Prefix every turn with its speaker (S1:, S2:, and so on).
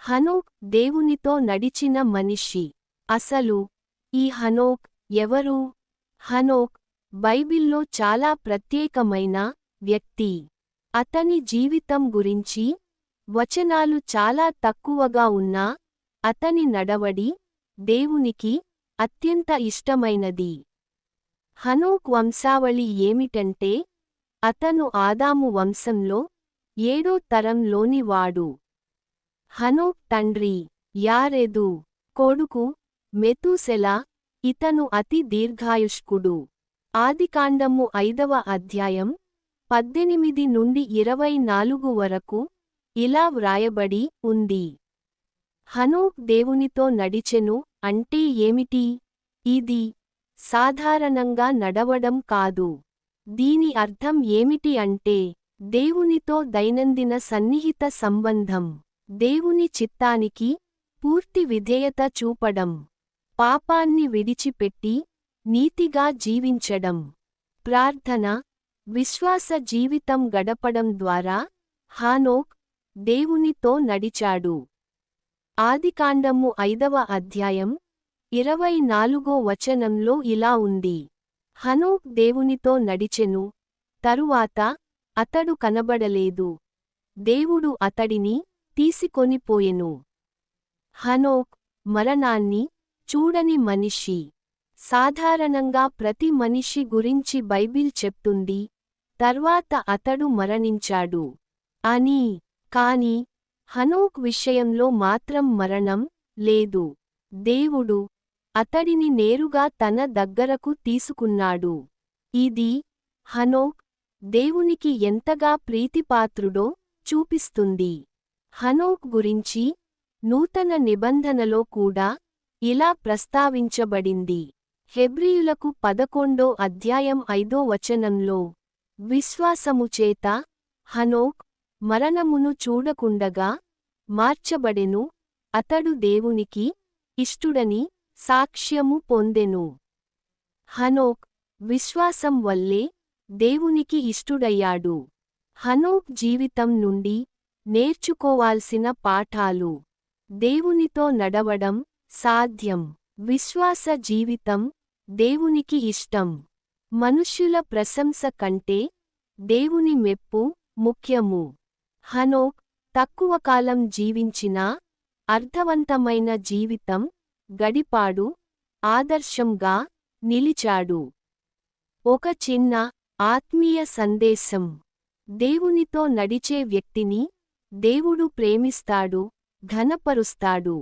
S1: హనోక్ దేవునితో నడిచిన మనిషి. అసలు ఈ హనోక్ ఎవరు? హనోక్ బైబిల్లో చాలా ప్రత్యేకమైన వ్యక్తి. అతని జీవితం గురించి వచనాలు చాలా తక్కువగా ఉన్నా అతని నడవడి దేవునికి అత్యంత ఇష్టమైనది. హనోక్ వంశావళి ఏమిటంటే అతను ఆదాము వంశంలో 7వ తరంలోని వాడు. హనోక్ తండ్రి యారెదు, కొడుకు మెతూసెల. ఇతను అతి దీర్ఘాయుష్కుడు. ఆదికాండము 5వ అధ్యాయం 18 నుండి 24 వరకు ఇలా వ్రాయబడి ఉంది. హనోక్ దేవునితో నడిచెను అంటే ఏమిటి? ఇది సాధారణంగా నడవడం కాదు. దీని అర్థం ఏమిటి అంటే దేవునితో దైనందిన సన్నిహిత సంబంధం, దేవుని చిత్తానికి పూర్తి విధేయత చూపడం, పాపాన్ని విడిచిపెట్టి నీతిగా జీవించడం, ప్రార్థన, విశ్వాస జీవితం గడపడం ద్వారా హనోక్ దేవునితో నడిచాడు. ఆదికాండము 5వ అధ్యాయం 24వ వచనంలో ఇలా ఉంది. హనోక్ దేవునితో నడిచెను, తరువాత అతడు కనబడలేదు, దేవుడు అతడిని తీసుకొనిపోయెను. హనోక్ మరణాన్ని చూడని మనిషి. సాధారణంగా ప్రతి మనిషి గురించి బైబిల్ చెప్తుంది, తర్వాత అతడు మరణించాడు అని. కాని హనోక్ విషయంలో మాత్రం మరణం లేదు. దేవుడు అతడిని నేరుగా తన దగ్గరకు తీసుకున్నాడు. ఇది హనోక్ దేవునికి ఎంతగా ప్రీతిపాత్రుడో చూపిస్తుంది. హనోక్ గురించి నూతన నిబంధనలో కూడా ఇలా ప్రస్తావించబడింది. హెబ్రీయులకు 11వ అధ్యాయం 5వ వచనంలో, విశ్వాసముచేత హనోక్ మరణమును చూడకుండగా మార్చబడెను, అతడు దేవునికి ఇష్టుడని సాక్ష్యము పొందెను. హనోక్ విశ్వాసం వల్లే దేవునికి ఇష్టుడయ్యాడు. హనోక్ జీవితం నుండి నేర్చుకోవాల్సిన పాఠాలు. దేవునితో నడవడం సాధ్యం. విశ్వాస జీవితం దేవునికి ఇష్టం. మనుష్యుల ప్రశంస కంటే దేవుని మెప్పు ముఖ్యము. హనోక్ తక్కువ కాలం జీవించినా అర్థవంతమైన జీవితం గడిపాడు, ఆదర్శంగా నిలిచాడు. ఒక చిన్న ఆత్మీయ సందేశం. దేవునితో నడిచే వ్యక్తిని దేవుడు ప్రేమిస్తాడు, ఘనపరుస్తాడు.